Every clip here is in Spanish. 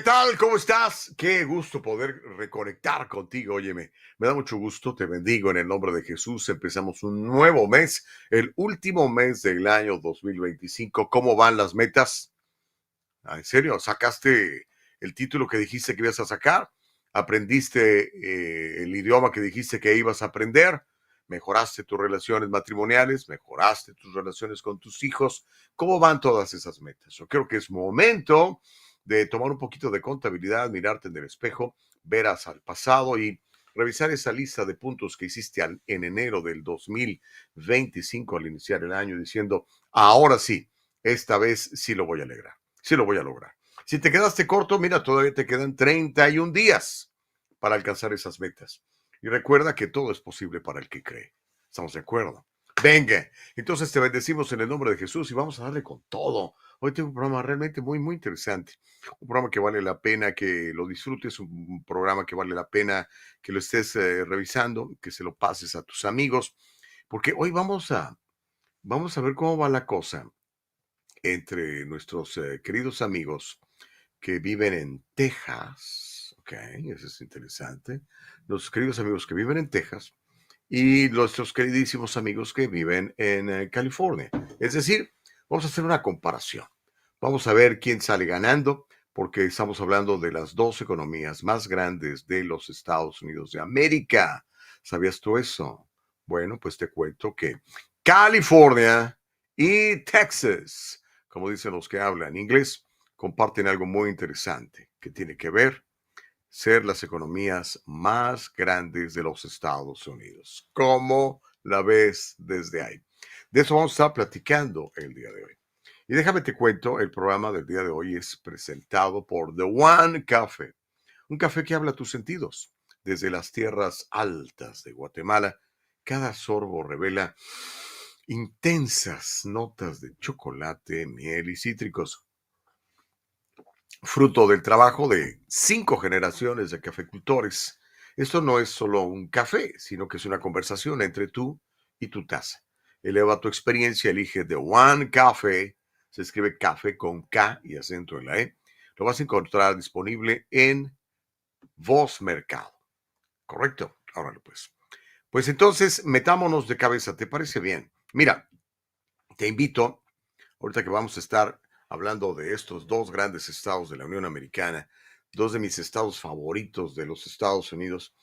¿Qué tal? ¿Cómo estás? Qué gusto poder reconectar contigo. Óyeme, me da mucho gusto, te bendigo en el nombre de Jesús. Empezamos un nuevo mes, el último mes del año 2025. ¿Cómo van las metas? ¿En serio? ¿Sacaste el título que dijiste que ibas a sacar? ¿Aprendiste el idioma que dijiste que ibas a aprender? ¿Mejoraste tus relaciones matrimoniales? ¿Mejoraste tus relaciones con tus hijos? ¿Cómo van todas esas metas? Yo creo que es momento de tomar un poquito de contabilidad, mirarte en el espejo, ver hacia el pasado y revisar esa lista de puntos que hiciste en enero del 2025 al iniciar el año diciendo, ahora sí, esta vez sí lo voy a lograr. Sí lo voy a lograr. Si te quedaste corto, mira, todavía te quedan 31 días para alcanzar esas metas. Y recuerda que todo es posible para el que cree. ¿Estamos de acuerdo? Venga, entonces te bendecimos en el nombre de Jesús y vamos a darle con todo. Hoy tengo un programa realmente muy interesante. Un programa que vale la pena que lo disfrutes, un programa que vale la pena que lo estés revisando, que se lo pases a tus amigos, porque hoy vamos a ver cómo va la cosa entre nuestros queridos amigos que viven en Texas. Ok, eso es interesante. Los queridos amigos que viven en Texas y nuestros queridísimos amigos que viven en California. Es decir, vamos a hacer una comparación. Vamos a ver quién sale ganando, porque estamos hablando de las dos economías más grandes de los Estados Unidos de América. ¿Sabías tú eso? Bueno, pues te cuento que California y Texas, como dicen los que hablan inglés, comparten algo muy interesante que tiene que ver ser las economías más grandes de los Estados Unidos. ¿Cómo la ves desde ahí? De eso vamos a estar platicando el día de hoy. Y déjame te cuento, el programa del día de hoy es presentado por The One Café, un café que habla a tus sentidos. Desde las tierras altas de Guatemala, cada sorbo revela intensas notas de chocolate, miel y cítricos, fruto del trabajo de 5 generaciones de cafecultores. Esto no es solo un café, sino que es una conversación entre tú y tu taza. Eleva tu experiencia, elige The One Café, se escribe café con K y acento en la E. Lo vas a encontrar disponible en Voz Mercado. ¿Correcto? Órale pues. Pues entonces, metámonos de cabeza, ¿te parece bien? Mira, te invito, ahorita que vamos a estar hablando de estos dos grandes estados de la Unión Americana, dos de mis estados favoritos de los Estados Unidos,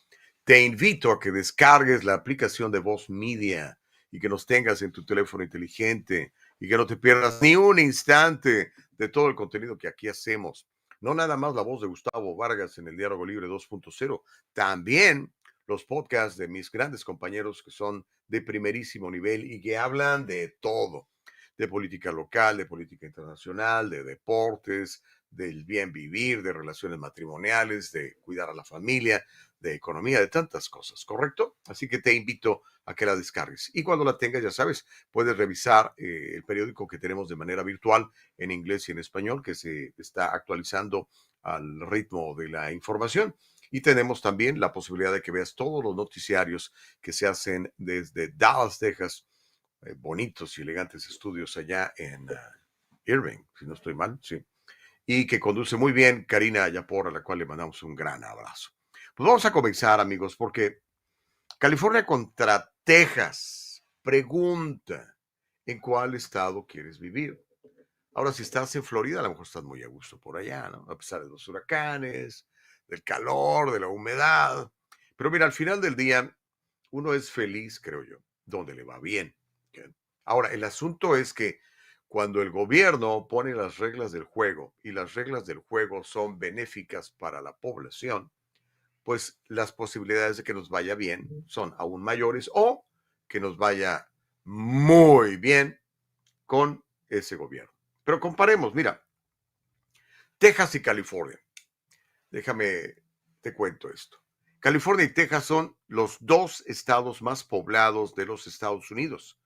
te invito a que descargues la aplicación de Voz Media y que nos tengas en tu teléfono inteligente y que no te pierdas ni un instante de todo el contenido que aquí hacemos. No nada más la voz de Gustavo Vargas en el Diálogo Libre 2.0, también los podcasts de mis grandes compañeros que son de primerísimo nivel y que hablan de todo, de política local, de política internacional, de deportes, del bien vivir, de relaciones matrimoniales, de cuidar a la familia, de economía, de tantas cosas, ¿correcto? Así que te invito a que la descargues. Y cuando la tengas, ya sabes, puedes revisar el periódico que tenemos de manera virtual en inglés y en español, que se está actualizando al ritmo de la información. Y tenemos también la posibilidad de que veas todos los noticiarios que se hacen desde Dallas, Texas, bonitos y elegantes estudios allá en Irving, si no estoy mal, sí. Y que conduce muy bien Karina Ayapor, a la cual le mandamos un gran abrazo. Pues vamos a comenzar, amigos, porque California contra Texas pregunta en cuál estado quieres vivir. Ahora, si estás en Florida, a lo mejor estás muy a gusto por allá, ¿no? A pesar de los huracanes, del calor, de la humedad. Pero mira, al final del día, uno es feliz, creo yo, donde le va bien. ¿Ok? Ahora, el asunto es que cuando el gobierno pone las reglas del juego y las reglas del juego son benéficas para la población, pues las posibilidades de que nos vaya bien son aún mayores o que nos vaya muy bien con ese gobierno. Pero comparemos, mira, Texas y California. Déjame, te cuento esto. California y Texas son los dos estados más poblados de los Estados Unidos.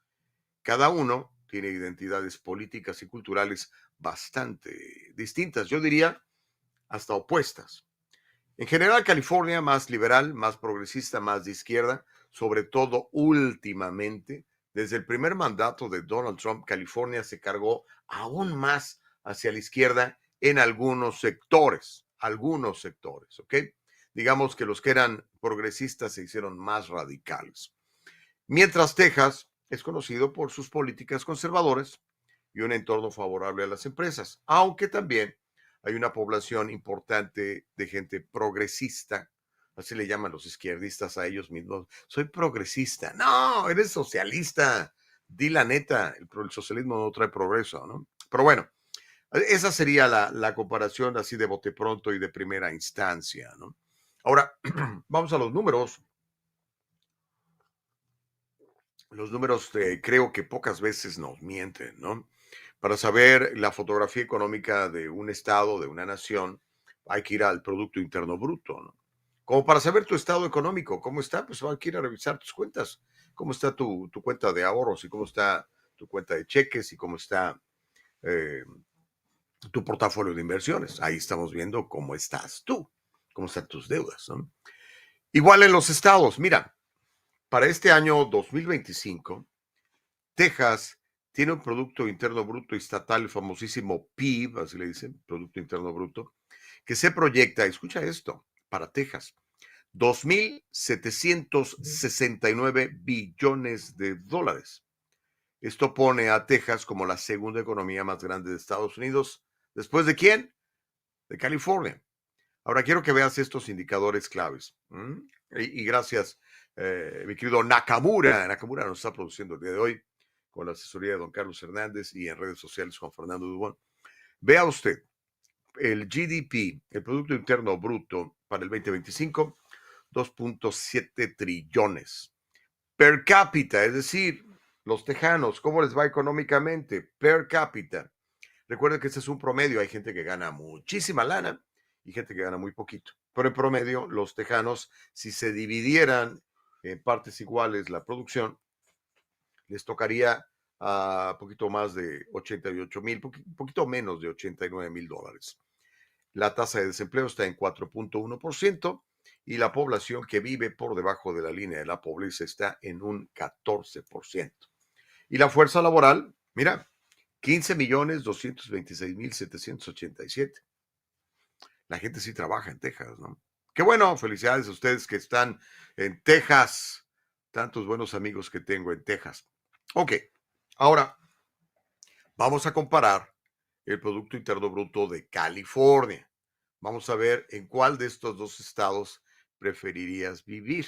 Cada uno tiene identidades políticas y culturales bastante distintas, yo diría hasta opuestas. En general, California más liberal, más progresista, más de izquierda, sobre todo últimamente, desde el primer mandato de Donald Trump, California se cargó aún más hacia la izquierda en algunos sectores. algunos sectores, ¿ok? Digamos que los que eran progresistas se hicieron más radicales. Mientras Texas es conocido por sus políticas conservadoras y un entorno favorable a las empresas, aunque también hay una población importante de gente progresista, así le llaman los izquierdistas a ellos mismos. Soy progresista. No, eres socialista. Di la neta, el socialismo no trae progreso, ¿no? Pero bueno, esa sería la comparación así de bote pronto y de primera instancia, ¿no? Ahora, vamos a los números. Los números creo que pocas veces nos mienten, ¿no? Para saber la fotografía económica de un estado, de una nación, hay que ir al Producto Interno Bruto, ¿no? Como para saber tu estado económico, cómo está, pues hay que ir a revisar tus cuentas, cómo está tu cuenta de ahorros y cómo está tu cuenta de cheques y cómo está eh, tu portafolio de inversiones. Ahí estamos viendo cómo estás tú, cómo están tus deudas, ¿no? Igual en los estados, mira, para este año 2025, Texas tiene un Producto Interno Bruto estatal, el famosísimo PIB, así le dicen, Producto Interno Bruto, que se proyecta, escucha esto, para Texas, 2.769 billones de dólares. Esto pone a Texas como la segunda economía más grande de Estados Unidos. ¿Después de quién? De California. Ahora quiero que veas estos indicadores claves. Y gracias, mi querido Nakamura. Nakamura nos está produciendo el día de hoy con la asesoría de don Carlos Hernández y en redes sociales Juan Fernando Dubón. Vea usted, el GDP, el Producto Interno Bruto para el 2025, 2.7 trillones. Per cápita, es decir, los tejanos, ¿cómo les va económicamente? Per cápita. Recuerden que este es un promedio, hay gente que gana muchísima lana y gente que gana muy poquito. Pero en promedio, los tejanos, si se dividieran en partes iguales la producción, les tocaría a poquito más de 88,000, poquito menos de 89,000 dólares. La tasa de desempleo está en 4.1% y la población que vive por debajo de la línea de la pobreza está en un 14%. Y la fuerza laboral, mira, 15,226,787. La gente sí trabaja en Texas, ¿no? Qué bueno, felicidades a ustedes que están en Texas. Tantos buenos amigos que tengo en Texas. Ok, ahora vamos a comparar el Producto Interno Bruto de California. Vamos a ver en cuál de estos dos estados preferirías vivir.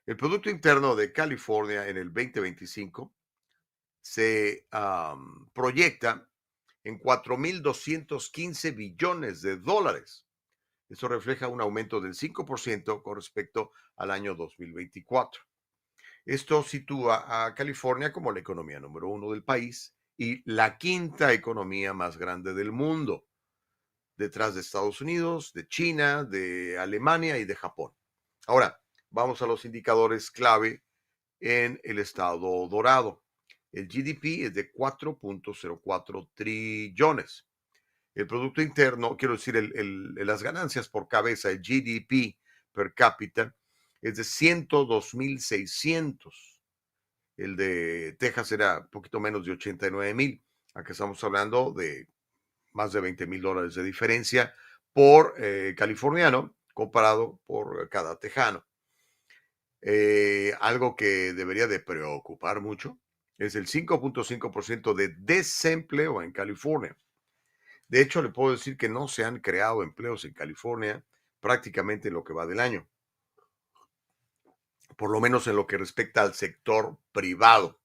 El Producto Interno de California en el 2025 se proyecta en 4,215 billones de dólares. Eso refleja un aumento del 5% con respecto al año 2024. Esto sitúa a California como la economía número 1 del país y la quinta economía más grande del mundo, detrás de Estados Unidos, de China, de Alemania y de Japón. Ahora, vamos a los indicadores clave en el estado dorado. El GDP es de 4.04 trillones. El Producto Interno, quiero decir, las ganancias por cabeza, el GDP per cápita, es de 102,600. El de Texas era un poquito menos de 89,000. Acá estamos hablando de más de 20,000 dólares de diferencia por californiano comparado por cada tejano. Algo que debería de preocupar mucho es el 5.5% de desempleo en California. De hecho, le puedo decir que no se han creado empleos en California prácticamente en lo que va del año, por lo menos en lo que respecta al sector privado,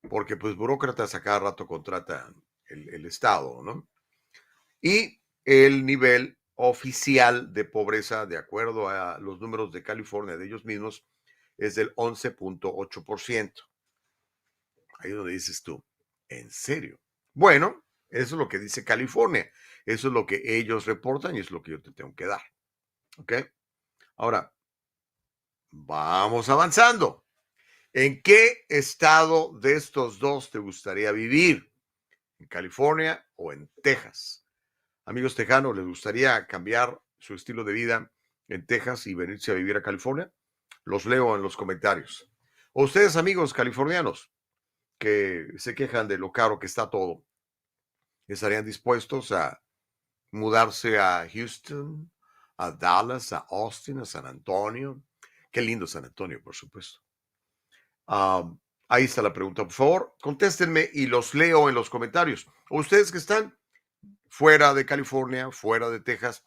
porque pues burócratas a cada rato contratan el Estado, ¿no? Y el nivel oficial de pobreza, de acuerdo a los números de California de ellos mismos, es del 11.8%. Ahí es donde dices tú, ¿en serio? Bueno, eso es lo que dice California. Eso es lo que ellos reportan y es lo que yo te tengo que dar. ¿Ok? Ahora, vamos avanzando. ¿En qué estado de estos dos te gustaría vivir? ¿En California o en Texas? Amigos tejanos, ¿les gustaría cambiar su estilo de vida en Texas y venirse a vivir a California? Los leo en los comentarios. O ustedes, amigos californianos, que se quejan de lo caro que está todo, ¿estarían dispuestos a mudarse a Houston, a Dallas, a Austin, a San Antonio. Qué lindo San Antonio, por supuesto. Am, Ahí está la pregunta. Por favor, contéstenme y los leo en los comentarios. O ustedes que están fuera de California, fuera de Texas,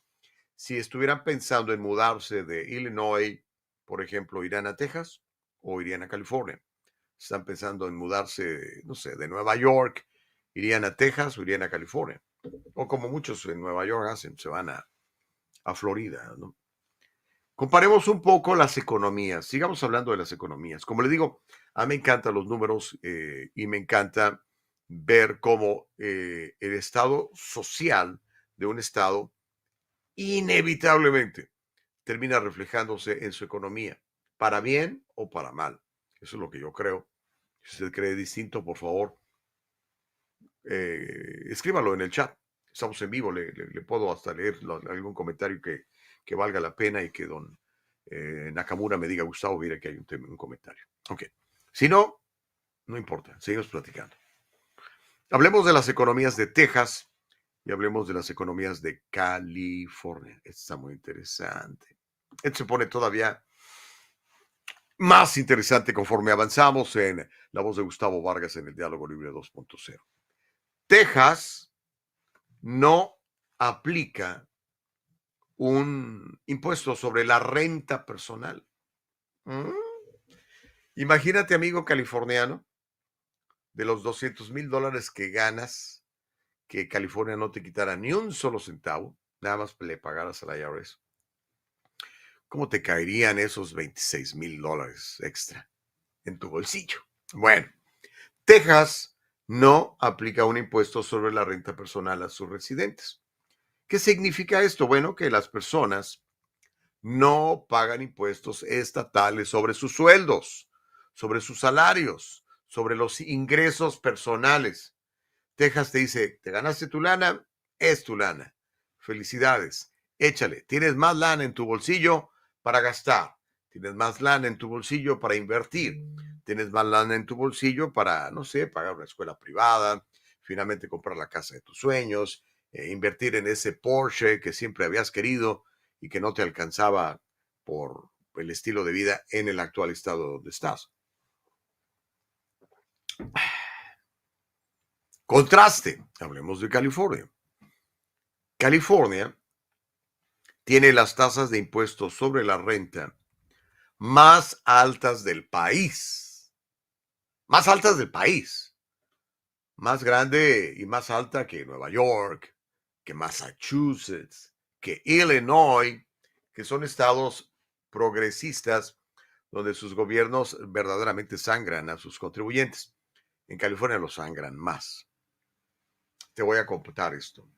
si estuvieran pensando en mudarse de Illinois, por ejemplo, ¿irían a Texas o irían a California? Están pensando en mudarse, no sé, de Nueva York, ¿irían a Texas o irían a California? O como muchos en Nueva York hacen, se van a Florida, ¿no? Comparemos un poco las economías. Sigamos hablando de las economías. Como le digo, a mí me encantan los números y me encanta ver cómo el estado social de un estado inevitablemente termina reflejándose en su economía, para bien o para mal. Eso es lo que yo creo. Si usted cree distinto, por favor, escríbalo en el chat. Estamos en vivo, le puedo hasta leer algún comentario que valga la pena y que don Nakamura me diga, Gustavo, mira que hay un comentario. Ok. Si no, no importa, seguimos platicando. Hablemos de las economías de Texas y hablemos de las economías de California. Esto está muy interesante. Esto se pone todavía más interesante conforme avanzamos en la voz de Gustavo Vargas en el Diálogo Libre 2.0. Texas no aplica un impuesto sobre la renta personal. ¿Mm? Imagínate, amigo californiano, de los $200,000 que ganas, que California no te quitara ni un solo centavo, nada más le pagaras a la IRS. ¿Cómo te caerían esos $26,000 extra en tu bolsillo? Bueno, Texas no aplica un impuesto sobre la renta personal a sus residentes. ¿Qué significa esto? Bueno, que las personas no pagan impuestos estatales sobre sus sueldos, sobre sus salarios, sobre los ingresos personales. Texas te dice, te ganaste tu lana, es tu lana. Felicidades, échale. Tienes más lana en tu bolsillo para gastar. Tienes más lana en tu bolsillo para invertir. Tienes más lana en tu bolsillo para, no sé, pagar una escuela privada, finalmente comprar la casa de tus sueños, invertir en ese Porsche que siempre habías querido y que no te alcanzaba por el estilo de vida en el actual estado donde estás. Contraste, hablemos de California. California tiene las tasas de impuestos sobre la renta más altas del país. Más altas del país. Más grande y más alta que Nueva York, que Massachusetts, que Illinois, que son estados progresistas donde sus gobiernos verdaderamente sangran a sus contribuyentes. En California los sangran más. Te voy a computar esto.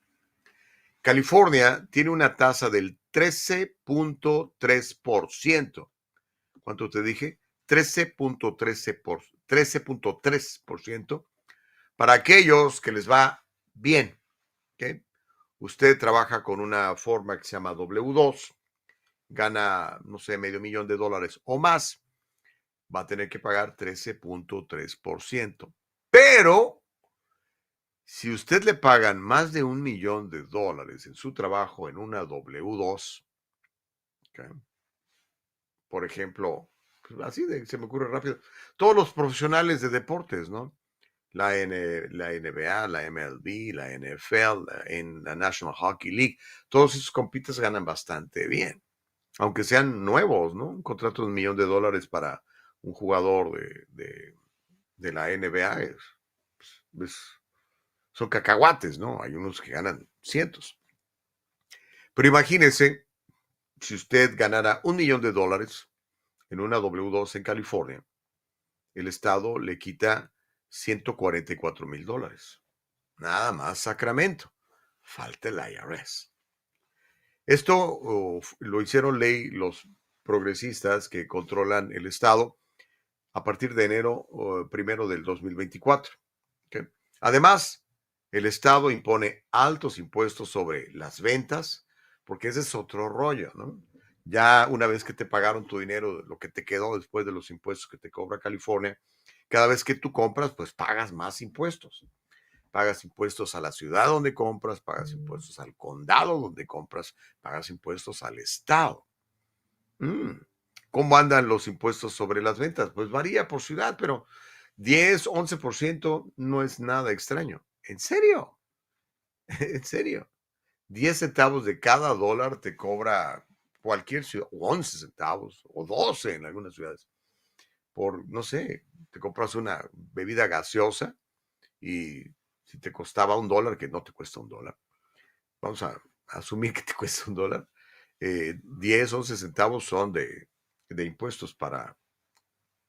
California tiene una tasa del 13.3%. ¿Cuánto te dije? 13.3% para aquellos que les va bien. ¿Okay? Usted trabaja con una forma que se llama W2, gana, no sé, $500,000 o más, va a tener que pagar 13.3%. Pero si usted le pagan más de $1,000,000 en su trabajo en una W2, ¿okay? Por ejemplo, pues así se me ocurre rápido, todos los profesionales de deportes, ¿no? La NBA, la MLB, la NFL, la National Hockey League, todos esos compites ganan bastante bien, aunque sean nuevos, ¿no? Un contrato de $1,000,000 para un jugador de la NBA son cacahuates, ¿no? Hay unos que ganan cientos. Pero imagínese si usted ganara $1,000,000 en una W2 en California, el Estado le quita $144,000. Nada más Sacramento. Falta el IRS. Esto lo hicieron ley los progresistas que controlan el Estado a partir de enero 1 del 2024. ¿Okay? Además, el Estado impone altos impuestos sobre las ventas, porque ese es otro rollo, ¿no? Ya una vez que te pagaron tu dinero, lo que te quedó después de los impuestos que te cobra California, cada vez que tú compras, pues pagas más impuestos. pagas impuestos a la ciudad donde compras, pagas impuestos al condado donde compras, pagas impuestos al estado. Mm. ¿Cómo andan los impuestos sobre las ventas? Pues varía por ciudad, pero 10, 11% no es nada extraño. ¿En serio? ¿En serio? 10 centavos de cada dólar te cobra cualquier ciudad, o 11 centavos, o 12 en algunas ciudades, por, no sé, te compras una bebida gaseosa y si te costaba $1, que no te cuesta $1, vamos a asumir que te cuesta $1, 10, 11 centavos son de impuestos para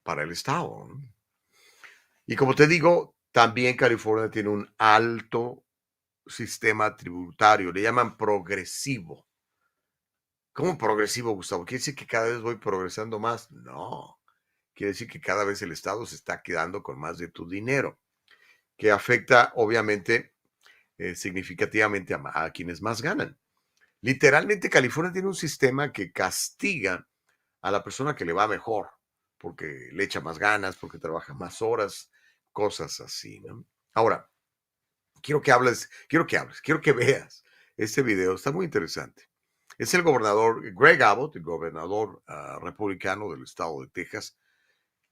el Estado, ¿no? Y como te digo, también California tiene un alto sistema tributario, le llaman progresivo. ¿Cómo progresivo, Gustavo? ¿Quiere decir que cada vez voy progresando más? No, quiere decir que cada vez el Estado se está quedando con más de tu dinero, que afecta obviamente significativamente a quienes más ganan. Literalmente California tiene un sistema que castiga a la persona que le va mejor, porque le echa más ganas, porque trabaja más horas, cosas así, ¿no? Ahora, quiero que veas este video, está muy interesante. Es el gobernador Greg Abbott, el gobernador republicano del estado de Texas,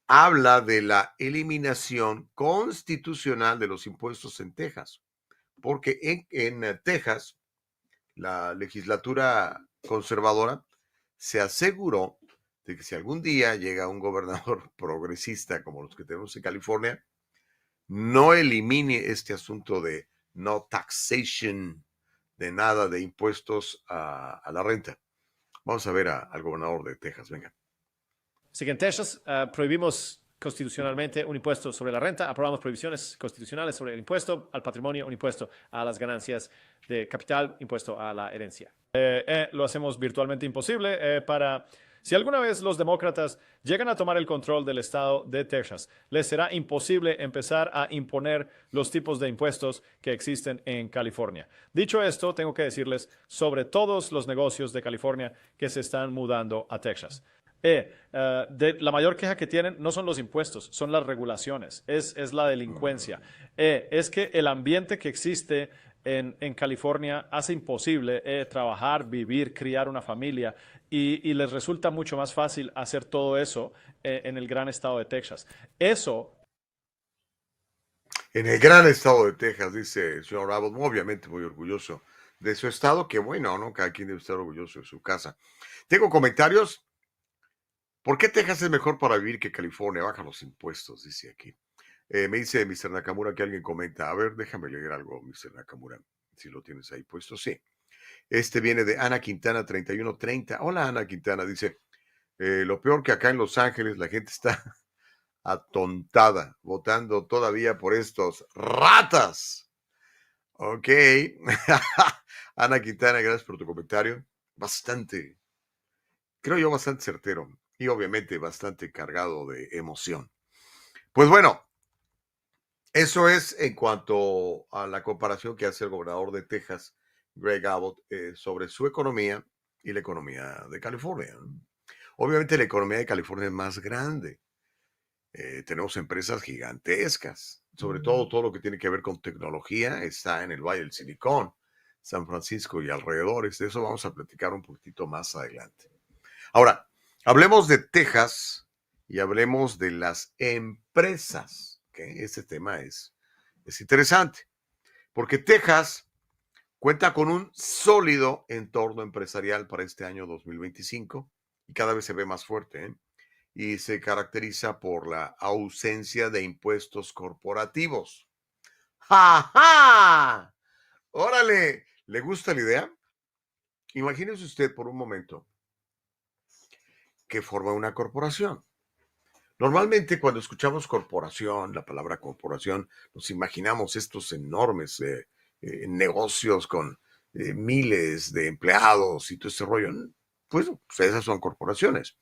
habla de la eliminación constitucional de los impuestos en Texas, porque en Texas la legislatura conservadora se aseguró de que si algún día llega un gobernador progresista como los que tenemos en California, no elimine este asunto de no taxation, de nada de impuestos a la renta. Vamos a ver al gobernador de Texas, venga. Así que en Texas prohibimos constitucionalmente un impuesto sobre la renta, aprobamos prohibiciones constitucionales sobre el impuesto al patrimonio, un impuesto a las ganancias de capital, impuesto a la herencia. Lo hacemos virtualmente imposible para... Si alguna vez los demócratas llegan a tomar el control del estado de Texas, les será imposible empezar a imponer los tipos de impuestos que existen en California. Dicho esto, tengo que decirles sobre todos los negocios de California que se están mudando a Texas. La mayor queja que tienen no son los impuestos, son las regulaciones, es la delincuencia. Es que el ambiente que existe en California hace imposible trabajar, vivir, criar una familia y les resulta mucho más fácil hacer todo eso en el gran estado de Texas. Eso En el gran estado de Texas, dice el señor Abbott, obviamente muy orgulloso de su estado, que bueno, ¿no? Cada quien debe estar orgulloso de su casa. Tengo comentarios. ¿Por qué Texas es mejor para vivir que California? Baja los impuestos, dice aquí. Me dice Mr. Nakamura que alguien comenta. A ver, déjame leer algo, Mr. Nakamura, si lo tienes ahí puesto. Sí. Este viene de Ana Quintana 3130. Hola, Ana Quintana. Dice, lo peor que acá en Los Ángeles la gente está atontada, votando todavía por estos ratas. Ok. Ana Quintana, gracias por tu comentario. Bastante, creo yo, bastante certero y obviamente bastante cargado de emoción. Pues bueno, eso es en cuanto a la comparación que hace el gobernador de Texas, Greg Abbott, sobre su economía y la economía de California. Obviamente la economía de California es más grande. Tenemos empresas gigantescas, sobre todo lo que tiene que ver con tecnología está en el Valle del Silicón, San Francisco y alrededores. De eso vamos a platicar un poquitito más adelante. Ahora, hablemos de Texas y hablemos de las empresas. ¿Okay? Este tema es interesante, porque Texas cuenta con un sólido entorno empresarial para este año 2025 y cada vez se ve más fuerte, ¿eh? Y se caracteriza por la ausencia de impuestos corporativos. ¡Ja, ja! ¡Órale! ¿Le gusta la idea? Imagínese usted por un momento que forma una corporación. Normalmente cuando escuchamos corporación, la palabra corporación, nos imaginamos estos enormes negocios con miles de empleados y todo ese rollo. Pues esas son corporaciones.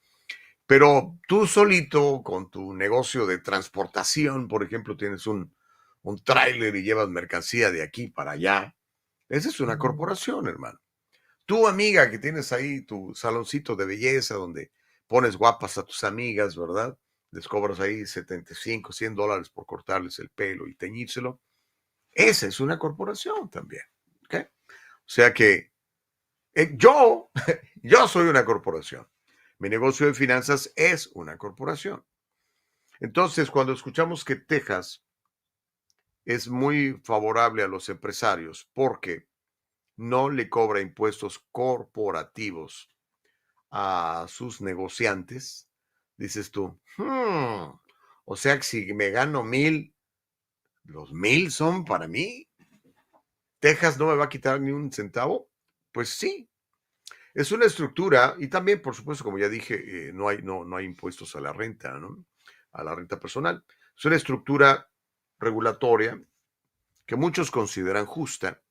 Pero tú solito, con tu negocio de transportación, por ejemplo, tienes un tráiler y llevas mercancía de aquí para allá. Esa es una corporación, hermano. Tu amiga que tienes ahí tu saloncito de belleza donde pones guapas a tus amigas, ¿verdad? Les cobras ahí $75, $100 por cortarles el pelo y teñírselo. Esa es una corporación también. ¿Ok? O sea que yo soy una corporación. Mi negocio de finanzas es una corporación. Entonces, cuando escuchamos que Texas es muy favorable a los empresarios porque no le cobra impuestos corporativos a sus negociantes, dices tú, o sea que si me gano 1,000, los 1,000 son para mí. Texas no me va a quitar ni un centavo. Pues sí, es una estructura y también, por supuesto, como ya dije, no hay impuestos a la renta, ¿no? A la renta personal. Es una estructura regulatoria que muchos consideran justa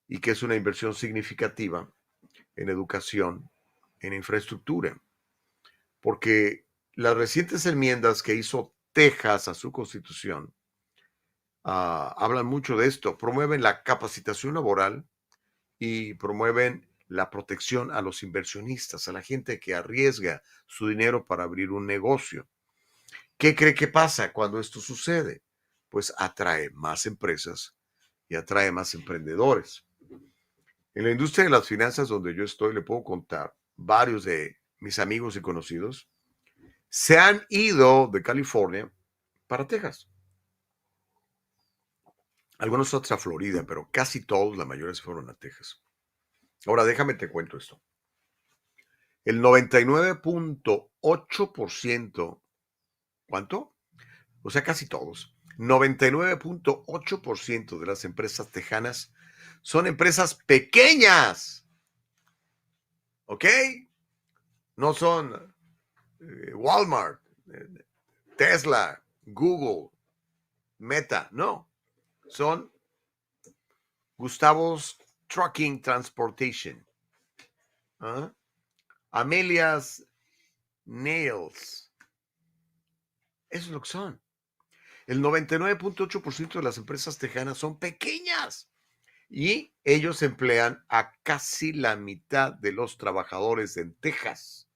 y que es una inversión significativa en educación, en infraestructura, porque las recientes enmiendas que hizo Texas a su constitución hablan mucho de esto, promueven la capacitación laboral y promueven la protección a los inversionistas, a la gente que arriesga su dinero para abrir un negocio. ¿Qué cree que pasa cuando esto sucede? Pues atrae más empresas y atrae más emprendedores. En la industria de las finanzas donde yo estoy, le puedo contar, varios de mis amigos y conocidos se han ido de California para Texas. Algunos otros a Florida, pero casi todos, la mayoría se fueron a Texas. Ahora déjame te cuento esto. El 99.8%, ¿cuánto? O sea, casi todos. 99.8% de las empresas tejanas son empresas pequeñas. ¿Ok? No son Walmart, Tesla, Google, Meta, no. Son Gustavos Trucking Transportation, ¿ah? Amelia's Nails. Eso es lo que son. El 99.8% de las empresas tejanas son pequeñas y ellos emplean a casi la mitad de los trabajadores en Texas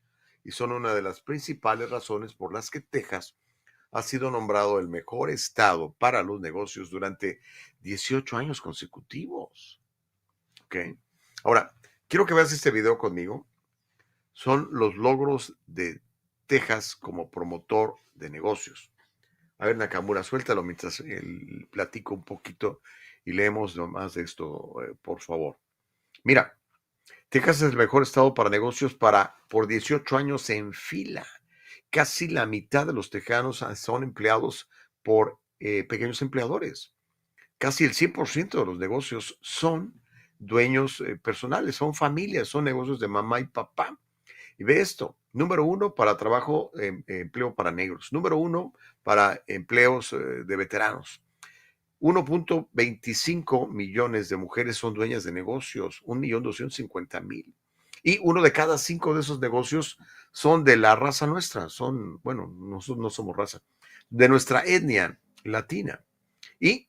y son una de las principales razones por las que Texas ha sido nombrado el mejor estado para los negocios durante 18 años consecutivos. ¿Ok? Ahora, quiero que veas este video conmigo. Son los logros de Texas como promotor de negocios. A ver, Nakamura, suéltalo mientras platico un poquito y leemos nomás de esto, por favor. Mira, Texas es el mejor estado para negocios por 18 años en fila. Casi la mitad de los tejanos son empleados por pequeños empleadores. Casi el 100% de los negocios son dueños personales, son familias, son negocios de mamá y papá. Y ve esto, número 1 para trabajo, empleo para negros, número 1 para empleos de veteranos. 1.25 millones de mujeres son dueñas de negocios, 1.250.000. Y uno de cada 5 de esos negocios son de la raza nuestra, bueno, nosotros no somos raza, de nuestra etnia latina. Y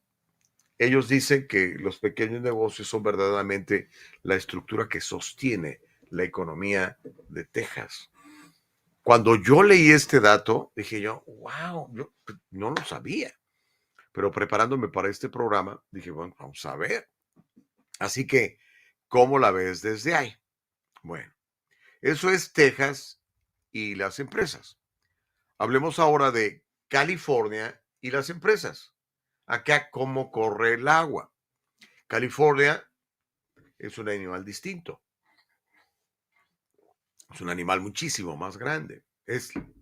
ellos dicen que los pequeños negocios son verdaderamente la estructura que sostiene la economía de Texas. Cuando yo leí este dato, dije yo, wow, yo no lo sabía. Pero preparándome para este programa, dije, bueno, vamos a ver. Así que, ¿cómo la ves desde ahí? Bueno, eso es Texas y las empresas. Hablemos ahora de California y las empresas. Acá, ¿cómo corre el agua? California es un animal distinto. Es un animal muchísimo más grande.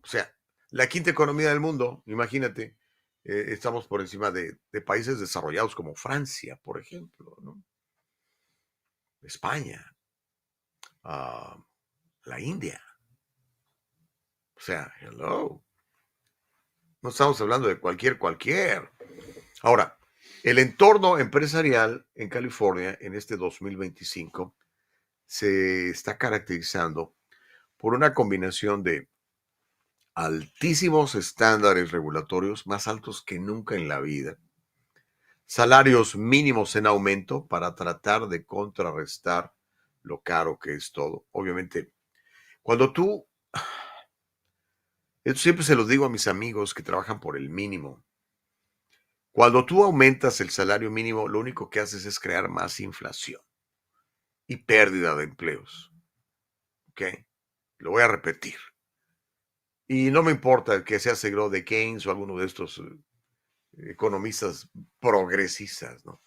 O sea, la quinta economía del mundo, imagínate, estamos por encima de países desarrollados como Francia, por ejemplo, ¿no? España, la India. O sea, hello. No estamos hablando de cualquier. Ahora, el entorno empresarial en California en este 2025 se está caracterizando por una combinación de altísimos estándares regulatorios, más altos que nunca en la vida, salarios mínimos en aumento para tratar de contrarrestar lo caro que es todo. Obviamente, cuando esto siempre se lo digo a mis amigos que trabajan por el mínimo, Cuando tú aumentas el salario mínimo, lo único que haces es crear más inflación y pérdida de empleos. ¿Ok? Lo voy a repetir. Y no me importa que sea seguidor de Keynes o alguno de estos economistas progresistas, ¿no?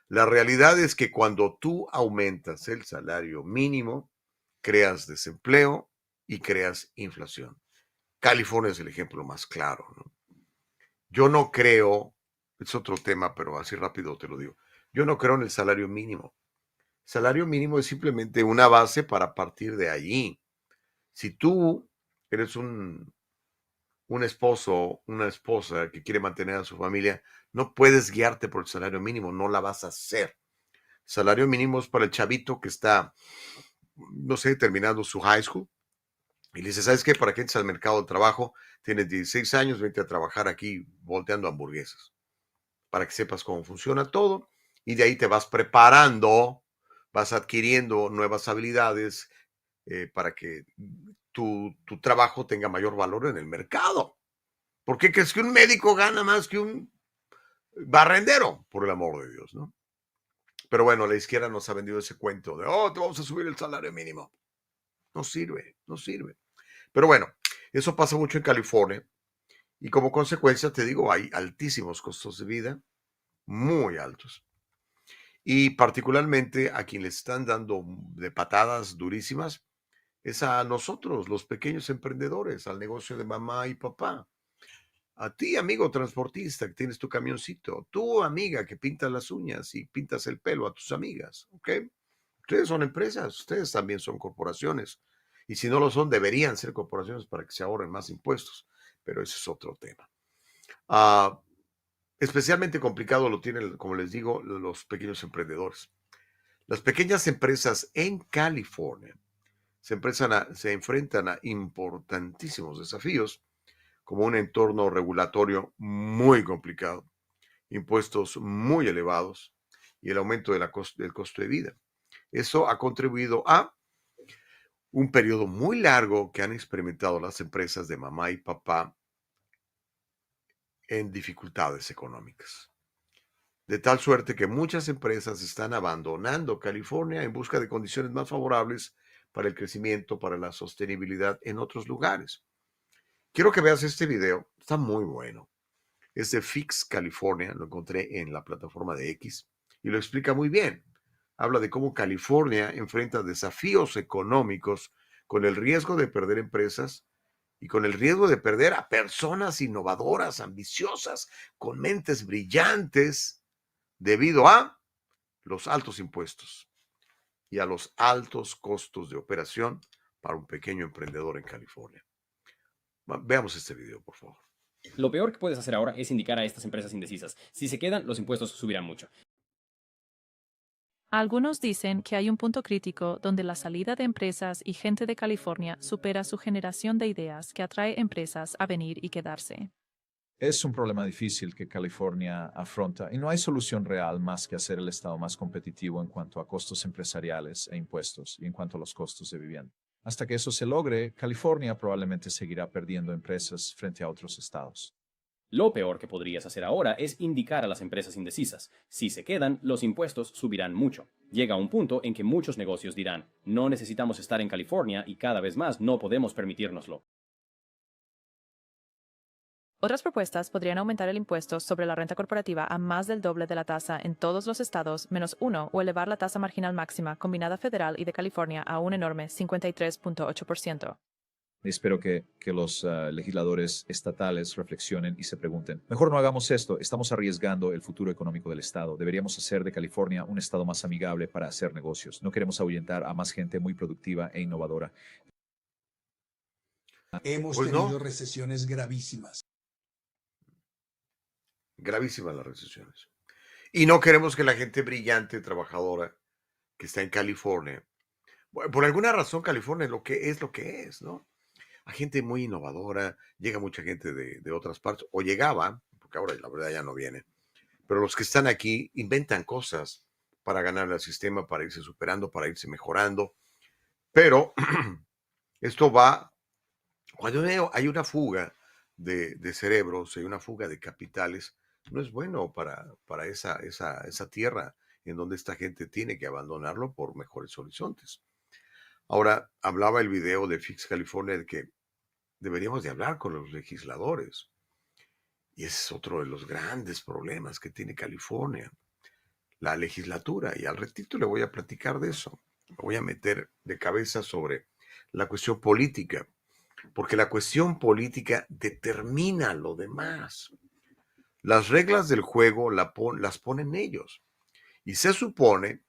La realidad es que cuando tú aumentas el salario mínimo, creas desempleo y creas inflación. California es el ejemplo más claro, ¿no? Yo no creo, es otro tema, pero así rápido te lo digo. Yo no creo en el salario mínimo. Salario mínimo es simplemente una base para partir de allí. Si tú eres un esposo, una esposa que quiere mantener a su familia, no puedes guiarte por el salario mínimo, no la vas a hacer. Salario mínimo es para el chavito que está, no sé, terminando su high school y le dice, ¿sabes qué? Para que entres al mercado de trabajo, tienes 16 años, vente a trabajar aquí volteando hamburguesas, para que sepas cómo funciona todo y de ahí te vas preparando, vas adquiriendo nuevas habilidades para que tu trabajo tenga mayor valor en el mercado. ¿Por qué crees que un médico gana más que un barrendero? Por el amor de Dios, ¿no? Pero bueno, la izquierda nos ha vendido ese cuento de, oh, te vamos a subir el salario mínimo. No sirve, no sirve. Pero bueno, eso pasa mucho en California y como consecuencia, te digo, hay altísimos costos de vida, muy altos. Y particularmente a quien le están dando de patadas durísimas es a nosotros, los pequeños emprendedores, al negocio de mamá y papá. A ti, amigo transportista, que tienes tu camioncito. Tú, amiga, que pintas las uñas y pintas el pelo a tus amigas. ¿Ok? Ustedes son empresas, ustedes también son corporaciones. Y si no lo son, deberían ser corporaciones para que se ahorren más impuestos. Pero ese es otro tema. Ah, especialmente complicado lo tienen, como les digo, los pequeños emprendedores. Las pequeñas empresas en California se enfrentan a importantísimos desafíos, como un entorno regulatorio muy complicado, impuestos muy elevados y el aumento del costo de vida. Eso ha contribuido a un periodo muy largo que han experimentado las empresas de mamá y papá en dificultades económicas. De tal suerte que muchas empresas están abandonando California en busca de condiciones más favorables para el crecimiento, para la sostenibilidad en otros lugares. Quiero que veas este video, está muy bueno. Es de Fix California, lo encontré en la plataforma de X y lo explica muy bien. Habla de cómo California enfrenta desafíos económicos con el riesgo de perder empresas y con el riesgo de perder a personas innovadoras, ambiciosas, con mentes brillantes, debido a los altos impuestos y a los altos costos de operación para un pequeño emprendedor en California. Veamos este video, por favor. Lo peor que puedes hacer ahora es indicar a estas empresas indecisas. Si se quedan, los impuestos subirán mucho. Algunos dicen que hay un punto crítico donde la salida de empresas y gente de California supera su generación de ideas que atrae empresas a venir y quedarse. Es un problema difícil que California afronta y no hay solución real más que hacer el estado más competitivo en cuanto a costos empresariales e impuestos y en cuanto a los costos de vivienda. Hasta que eso se logre, California probablemente seguirá perdiendo empresas frente a otros estados. Lo peor que podrías hacer ahora es indicar a las empresas indecisas. Si se quedan, los impuestos subirán mucho. Llega un punto en que muchos negocios dirán, no necesitamos estar en California y cada vez más no podemos permitírnoslo. Otras propuestas podrían aumentar el impuesto sobre la renta corporativa a más del doble de la tasa en todos los estados, menos uno, o elevar la tasa marginal máxima combinada federal y de California a un enorme 53.8%. Espero que los legisladores estatales reflexionen y se pregunten, mejor no hagamos esto, estamos arriesgando el futuro económico del estado. Deberíamos hacer de California un estado más amigable para hacer negocios. No queremos ahuyentar a más gente muy productiva e innovadora. Hemos Pues tenido no, recesiones gravísimas. gravísimas las recesiones. Y no queremos que la gente brillante, trabajadora, que está en California, por alguna razón California es lo que es, ¿no? Hay gente muy innovadora, llega mucha gente de otras partes, o llegaba, porque ahora la verdad ya no viene, pero los que están aquí inventan cosas para ganar al sistema, para irse superando, para irse mejorando, pero esto va, cuando hay una fuga de cerebros, hay una fuga de capitales, no es bueno para esa tierra en donde esta gente tiene que abandonarlo por mejores horizontes. Ahora, hablaba el video de Fix California de que deberíamos de hablar con los legisladores. Y ese es otro de los grandes problemas que tiene California, la legislatura. Y al ratito le voy a platicar de eso. Me voy a meter de cabeza sobre la cuestión política, porque la cuestión política determina lo demás. Las reglas del juego las ponen ellos. Y se supone,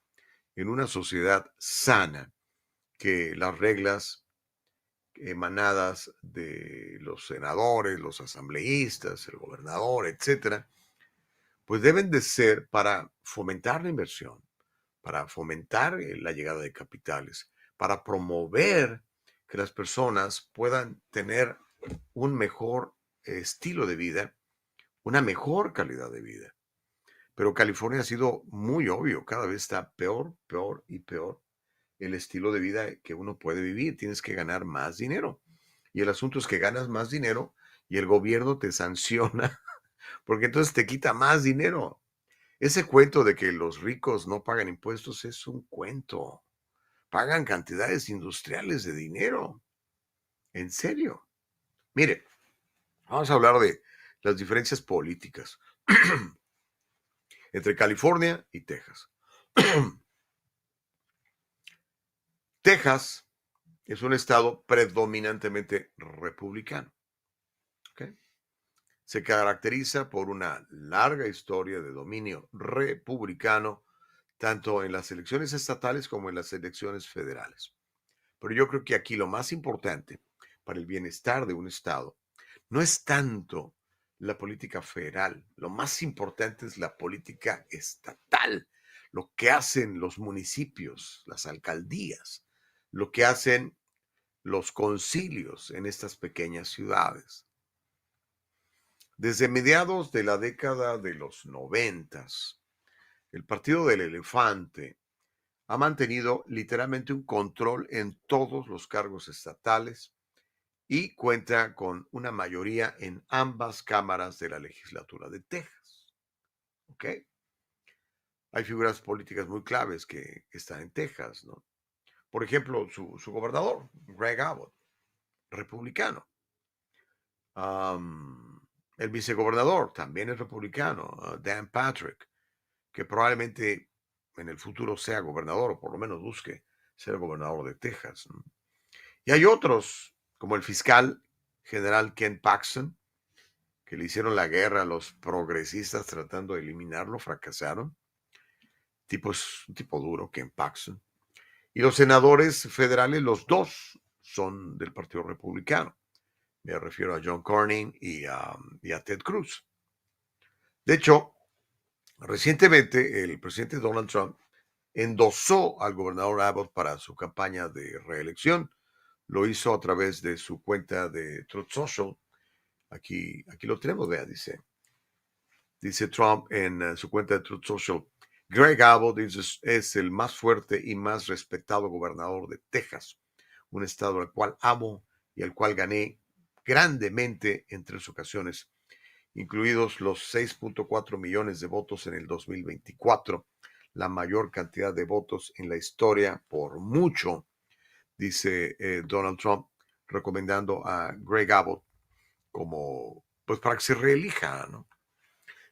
en una sociedad sana, que las reglas emanadas de los senadores, los asambleístas, el gobernador, etcétera, pues deben de ser para fomentar la inversión, para fomentar la llegada de capitales, para promover que las personas puedan tener un mejor estilo de vida, una mejor calidad de vida. Pero California ha sido muy obvio, cada vez está peor, peor y peor el estilo de vida que uno puede vivir. Tienes que ganar más dinero. Y el asunto es que ganas más dinero y el gobierno te sanciona porque entonces te quita más dinero. Ese cuento de que los ricos no pagan impuestos es un cuento. Pagan cantidades industriales de dinero. En serio. Mire, vamos a hablar de las diferencias políticas entre California y Texas. Texas es un estado predominantemente republicano. ¿Okay? Se caracteriza por una larga historia de dominio republicano, tanto en las elecciones estatales como en las elecciones federales. Pero yo creo que aquí lo más importante para el bienestar de un estado no es tanto la política federal, lo más importante es la política estatal, lo que hacen los municipios, las alcaldías, lo que hacen los concilios en estas pequeñas ciudades. Desde mediados de la década de los 90, el Partido del Elefante ha mantenido literalmente un control en todos los cargos estatales y cuenta con una mayoría en ambas cámaras de la legislatura de Texas. ¿Ok? Hay figuras políticas muy claves que están en Texas, ¿no? Por ejemplo, su gobernador, Greg Abbott, republicano. El vicegobernador también es republicano, Dan Patrick, que probablemente en el futuro sea gobernador o por lo menos busque ser gobernador de Texas, ¿no? Y hay otros, como el fiscal general Ken Paxton, que le hicieron la guerra a los progresistas tratando de eliminarlo, fracasaron. Un tipo duro, Ken Paxton. Y los senadores federales, los dos son del Partido Republicano. Me refiero a John Cornyn y a Ted Cruz. De hecho, recientemente el presidente Donald Trump endosó al gobernador Abbott para su campaña de reelección. Lo hizo a través de su cuenta de Truth Social. Aquí lo tenemos, vea, dice Trump en su cuenta de Truth Social. Greg Abbott es el más fuerte y más respetado gobernador de Texas, un estado al cual amo y al cual gané grandemente en 3 ocasiones, incluidos los 6.4 millones de votos en el 2024, la mayor cantidad de votos en la historia por mucho, dice Donald Trump, recomendando a Greg Abbott como, pues para que se reelija, ¿no?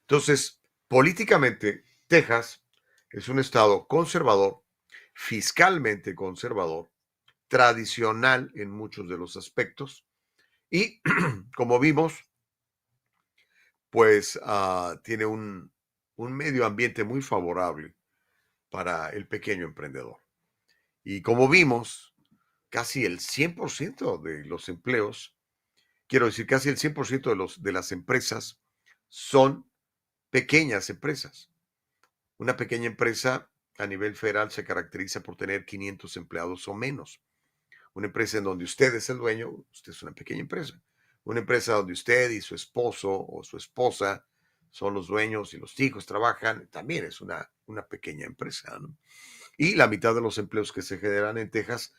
Entonces, políticamente, Texas es un estado conservador, fiscalmente conservador, tradicional en muchos de los aspectos y, como vimos, pues tiene un medio ambiente muy favorable para el pequeño emprendedor. Y como vimos, casi el 100% de los empleos, quiero decir, casi el 100% de las empresas son pequeñas empresas. Una pequeña empresa a nivel federal se caracteriza por tener 500 empleados o menos. Una empresa en donde usted es el dueño, usted es una pequeña empresa. Una empresa donde usted y su esposo o su esposa son los dueños y los hijos trabajan, también es una pequeña empresa, ¿no? Y la mitad de los empleos que se generan en Texas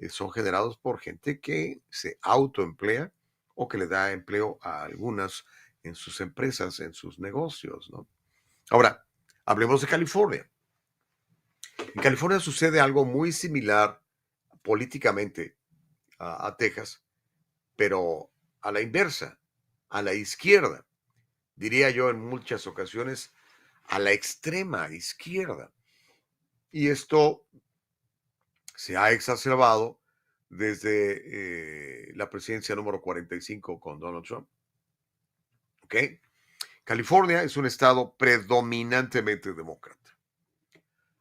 son generados por gente que se autoemplea o que le da empleo a algunas en sus empresas, en sus negocios, ¿no? Ahora, hablemos de California. En California sucede algo muy similar políticamente a Texas, pero a la inversa, a la izquierda. Diría yo en muchas ocasiones a la extrema izquierda. Y esto se ha exacerbado desde la presidencia número 45 con Donald Trump. ¿Ok? California es un estado predominantemente demócrata.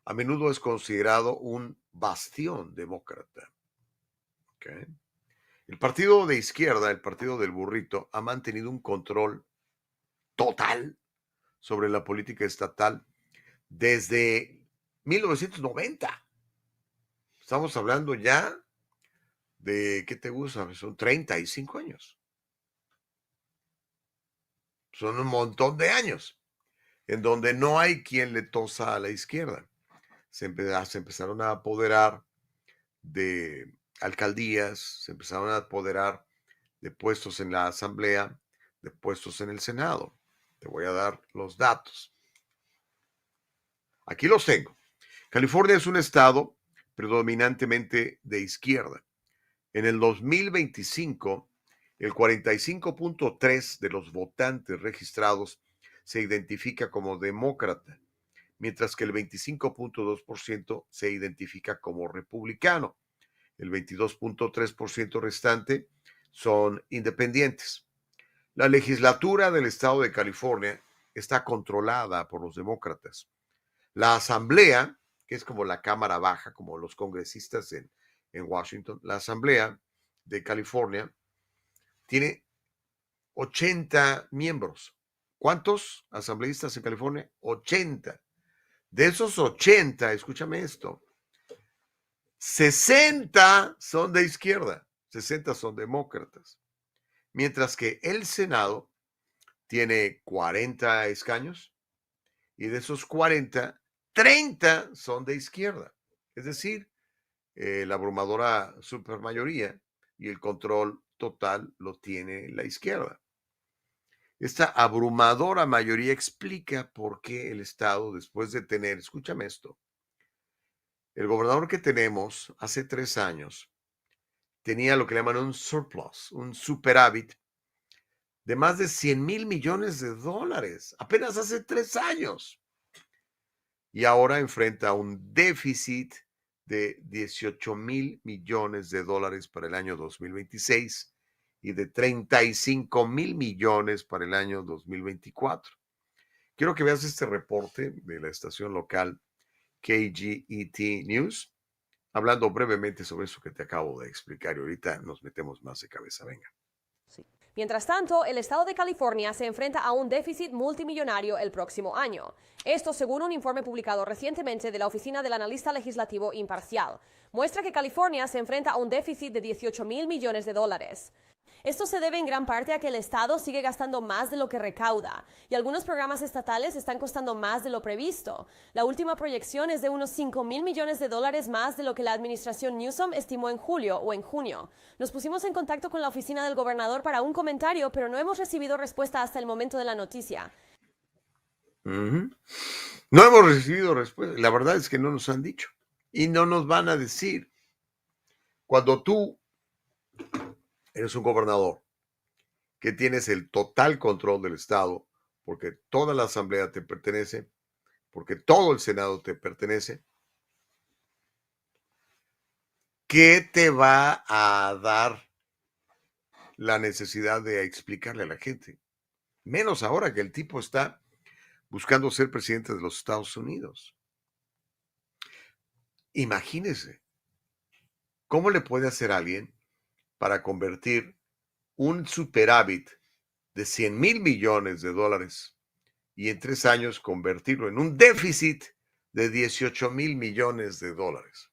A menudo es considerado un bastión demócrata. ¿Ok? El partido de izquierda, el partido del burrito, ha mantenido un control total sobre la política estatal desde 1990. Estamos hablando ya de, ¿qué te gusta? Son 35 años. Son un montón de años en donde no hay quien le tosa a la izquierda. Se empezaron a apoderar de alcaldías, se empezaron a apoderar de puestos en la Asamblea, de puestos en el Senado. Te voy a dar los datos. Aquí los tengo. California es un estado predominantemente de izquierda. En el 2025, el 45.3% de los votantes registrados se identifica como demócrata, mientras que el 25.2% se identifica como republicano. El 22.3% restante son independientes. La legislatura del estado de California está controlada por los demócratas. La asamblea, que es como la cámara baja, como los congresistas en Washington, la asamblea de California tiene 80 miembros. ¿Cuántos asambleístas en California? 80. De esos 80, escúchame esto, 60 son de izquierda, 60 son demócratas. Mientras que el Senado tiene 40 escaños y de esos 40, 30 son de izquierda. Es decir, la abrumadora supermayoría y el control total lo tiene la izquierda. Esta abrumadora mayoría explica por qué el Estado, después de tener, escúchame esto, el gobernador que tenemos hace 3 años tenía lo que llaman un surplus, un superávit de más de 100 mil millones de dólares, apenas hace 3 años. Y ahora enfrenta un déficit de 18 mil millones de dólares para el año 2026 y de 35 mil millones para el año 2024. Quiero que veas este reporte de la estación local KGET News, hablando brevemente sobre eso que te acabo de explicar y ahorita nos metemos más de cabeza. Venga. Mientras tanto, el estado de California se enfrenta a un déficit multimillonario el próximo año. Esto según un informe publicado recientemente de la Oficina del Analista Legislativo Imparcial. Muestra que California se enfrenta a un déficit de 18 mil millones de dólares. Esto se debe en gran parte a que el Estado sigue gastando más de lo que recauda, y algunos programas estatales están costando más de lo previsto. La última proyección es de unos 5 mil millones de dólares más de lo que la administración Newsom estimó en julio o en junio. Nos pusimos en contacto con la oficina del gobernador para un comentario, pero no hemos recibido respuesta hasta el momento de la noticia. No hemos recibido respuesta. La verdad es que no nos han dicho y no nos van a decir. Cuando tú eres un gobernador que tienes el total control del Estado, porque toda la Asamblea te pertenece, porque todo el Senado te pertenece, ¿qué te va a dar la necesidad de explicarle a la gente? Menos ahora que el tipo está buscando ser presidente de los Estados Unidos. Imagínese, ¿cómo le puede hacer a alguien para convertir un superávit de 100 mil millones de dólares y en 3 años convertirlo en un déficit de 18 mil millones de dólares?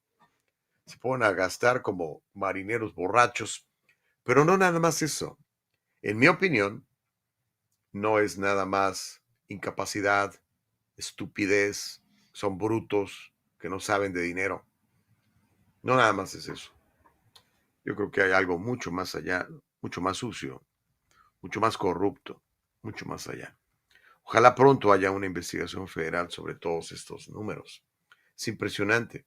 Se ponen a gastar como marineros borrachos, pero no nada más eso. En mi opinión, no es nada más incapacidad, estupidez, son brutos que no saben de dinero. No nada más es eso. Yo creo que hay algo mucho más allá, mucho más sucio, mucho más corrupto, mucho más allá. Ojalá pronto haya una investigación federal sobre todos estos números. Es impresionante.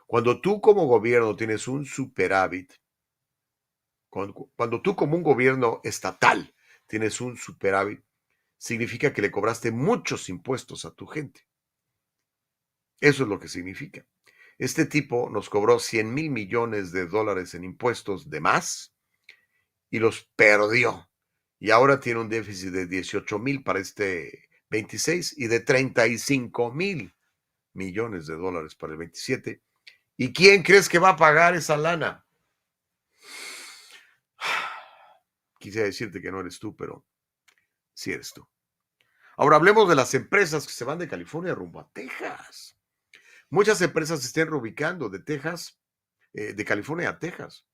Cuando tú como gobierno tienes un superávit, cuando tú como un gobierno estatal tienes un superávit, significa que le cobraste muchos impuestos a tu gente. Eso es lo que significa. Este tipo nos cobró 100,000 millones de dólares en impuestos de más y los perdió. Y ahora tiene un déficit de 18,000 para este 26 y de 35,000 millones de dólares para el 27. ¿Y quién crees que va a pagar esa lana? Quisiera decirte que no eres tú, pero sí eres tú. Ahora hablemos de las empresas que se van de California rumbo a Texas. Muchas empresas se están reubicando de Texas, de California a Texas,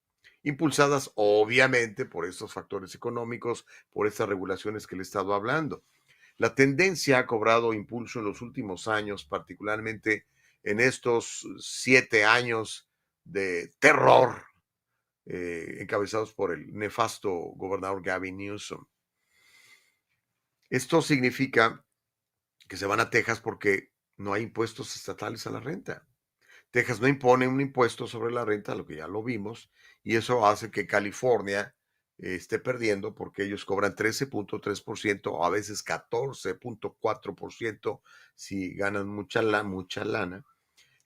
impulsadas obviamente por estos factores económicos, por estas regulaciones que le he estado hablando. La tendencia ha cobrado impulso en los últimos años, particularmente en estos 7 años de terror encabezados por el nefasto gobernador Gavin Newsom. Esto significa que se van a Texas porque no hay impuestos estatales a la renta. Texas no impone un impuesto sobre la renta, lo que ya lo vimos, y eso hace que California esté perdiendo porque ellos cobran 13.3% o a veces 14.4% si ganan mucha lana.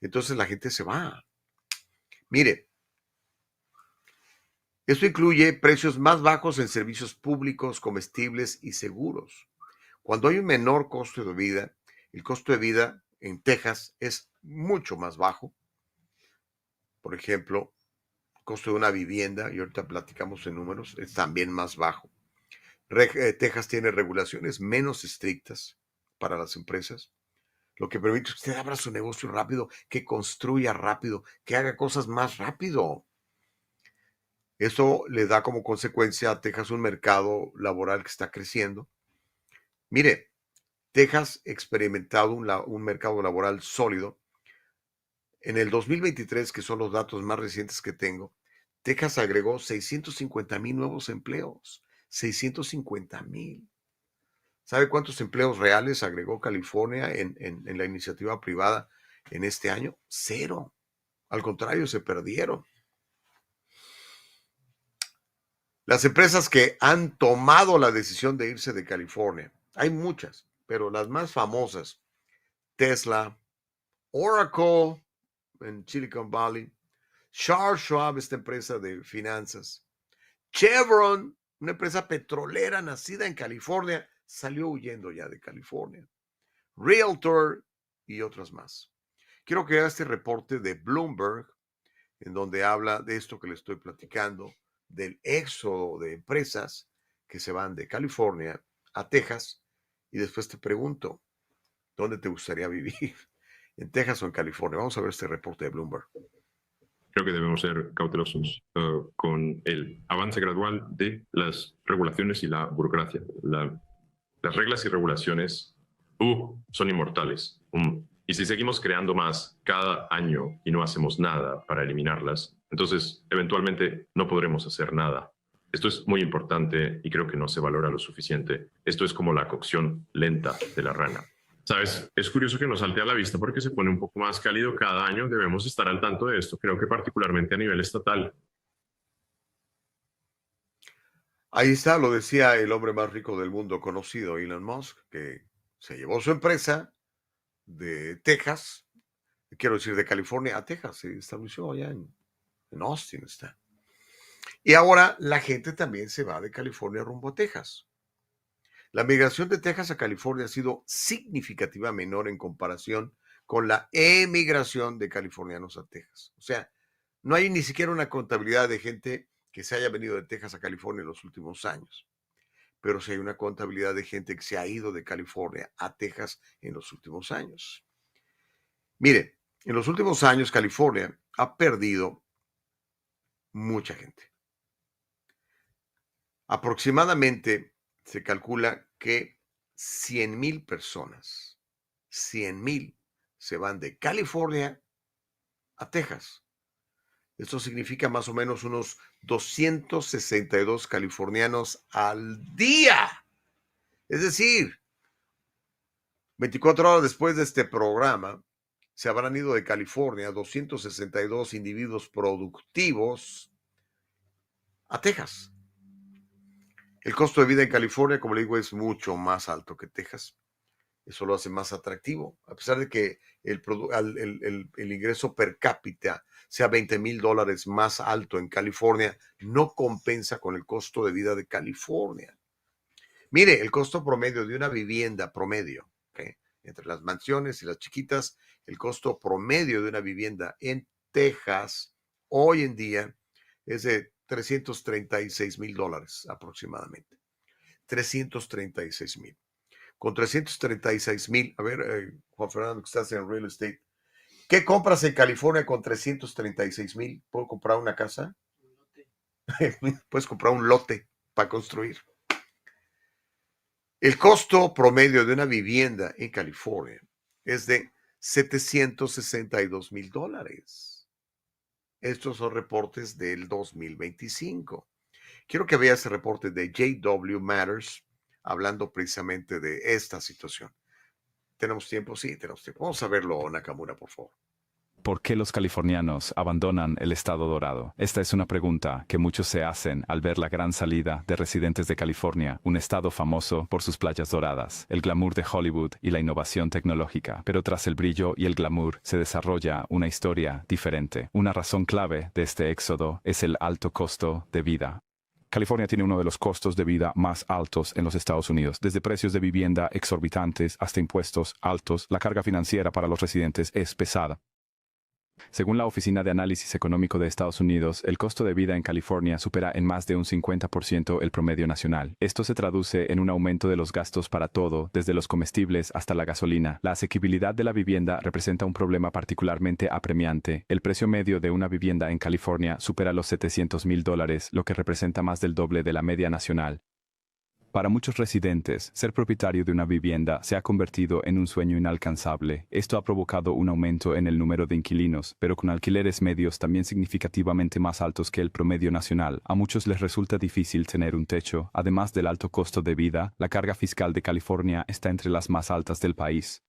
Entonces la gente se va. Mire, esto incluye precios más bajos en servicios públicos, comestibles y seguros. Cuando hay un menor costo de vida, el costo de vida en Texas es mucho más bajo. Por ejemplo, el costo de una vivienda, y ahorita platicamos en números, es también más bajo. Texas tiene regulaciones menos estrictas para las empresas, lo que permite que usted abra su negocio rápido, que construya rápido, que haga cosas más rápido. Esto le da como consecuencia a Texas un mercado laboral que está creciendo. Mire, Texas ha experimentado un mercado laboral sólido. En el 2023, que son los datos más recientes que tengo, Texas agregó 650,000 nuevos empleos. 650,000. ¿Sabe cuántos empleos reales agregó California en la iniciativa privada en este año? 0. Al contrario, se perdieron. Las empresas que han tomado la decisión de irse de California, hay muchas, pero las más famosas, Tesla, Oracle en Silicon Valley, Charles Schwab, esta empresa de finanzas, Chevron, una empresa petrolera nacida en California, salió huyendo ya de California, Realtor y otras más. Quiero que vea este reporte de Bloomberg, en donde habla de esto que le estoy platicando, del éxodo de empresas que se van de California a Texas, y después te pregunto, ¿dónde te gustaría vivir? ¿En Texas o en California? Vamos a ver este reporte de Bloomberg. Creo que debemos ser cautelosos con el avance gradual de las regulaciones y la burocracia. Las reglas y regulaciones son inmortales. Y si seguimos creando más cada año y no hacemos nada para eliminarlas, entonces eventualmente no podremos hacer nada. Esto es muy importante y creo que no se valora lo suficiente. Esto es como la cocción lenta de la rana. ¿Sabes? Es curioso que nos salte a la vista porque se pone un poco más cálido cada año. Debemos estar al tanto de esto, creo que particularmente a nivel estatal. Ahí está, lo decía el hombre más rico del mundo conocido, Elon Musk, que se llevó su empresa de Texas, quiero decir de California a Texas, se estableció allá en Austin está. Y ahora la gente también se va de California rumbo a Texas. La migración de Texas a California ha sido significativa menor en comparación con la emigración de californianos a Texas. O sea, no hay ni siquiera una contabilidad de gente que se haya venido de Texas a California en los últimos años. Pero sí hay una contabilidad de gente que se ha ido de California a Texas en los últimos años. Mire, en los últimos años California ha perdido mucha gente. Aproximadamente se calcula que 100,000 personas, 100,000 se van de California a Texas. Esto significa más o menos unos 262 californianos al día Es decir, 24 horas después de este programa, se habrán ido de California 262 individuos productivos a Texas. El costo de vida en California, como le digo, es mucho más alto que Texas. Eso lo hace más atractivo, a pesar de que el ingreso per cápita sea $20,000 más alto en California, no compensa con el costo de vida de California. Mire, el costo promedio de una vivienda promedio, ¿okay?, entre las mansiones y las chiquitas, el costo promedio de una vivienda en Texas hoy en día es de $336,000 aproximadamente. 336,000. Con 336,000, a ver, Juan Fernando, que estás en real estate, ¿qué compras en California con 336,000? ¿Puedo comprar una casa? Puedes comprar un lote para construir. El costo promedio de una vivienda en California es de $762,000. Estos son reportes del 2025. Quiero que veas el reporte de JW Matters, hablando precisamente de esta situación. ¿Tenemos tiempo? Sí, tenemos tiempo. Vamos a verlo, Nakamura, por favor. ¿Por qué los californianos abandonan el estado dorado? Esta es una pregunta que muchos se hacen al ver la gran salida de residentes de California, un estado famoso por sus playas doradas, el glamour de Hollywood y la innovación tecnológica. Pero tras el brillo y el glamour se desarrolla una historia diferente. Una razón clave de este éxodo es el alto costo de vida. California tiene uno de los costos de vida más altos en los Estados Unidos. Desde precios de vivienda exorbitantes hasta impuestos altos, la carga financiera para los residentes es pesada. Según la Oficina de Análisis Económico de Estados Unidos, el costo de vida en California supera en más de un 50% el promedio nacional. Esto se traduce en un aumento de los gastos para todo, desde los comestibles hasta la gasolina. La asequibilidad de la vivienda representa un problema particularmente apremiante. El precio medio de una vivienda en California supera los $700,000, lo que representa más del doble de la media nacional. Para muchos residentes, ser propietario de una vivienda se ha convertido en un sueño inalcanzable. Esto ha provocado un aumento en el número de inquilinos, pero con alquileres medios también significativamente más altos que el promedio nacional. A muchos les resulta difícil tener un techo. Además del alto costo de vida, la carga fiscal de California está entre las más altas del país.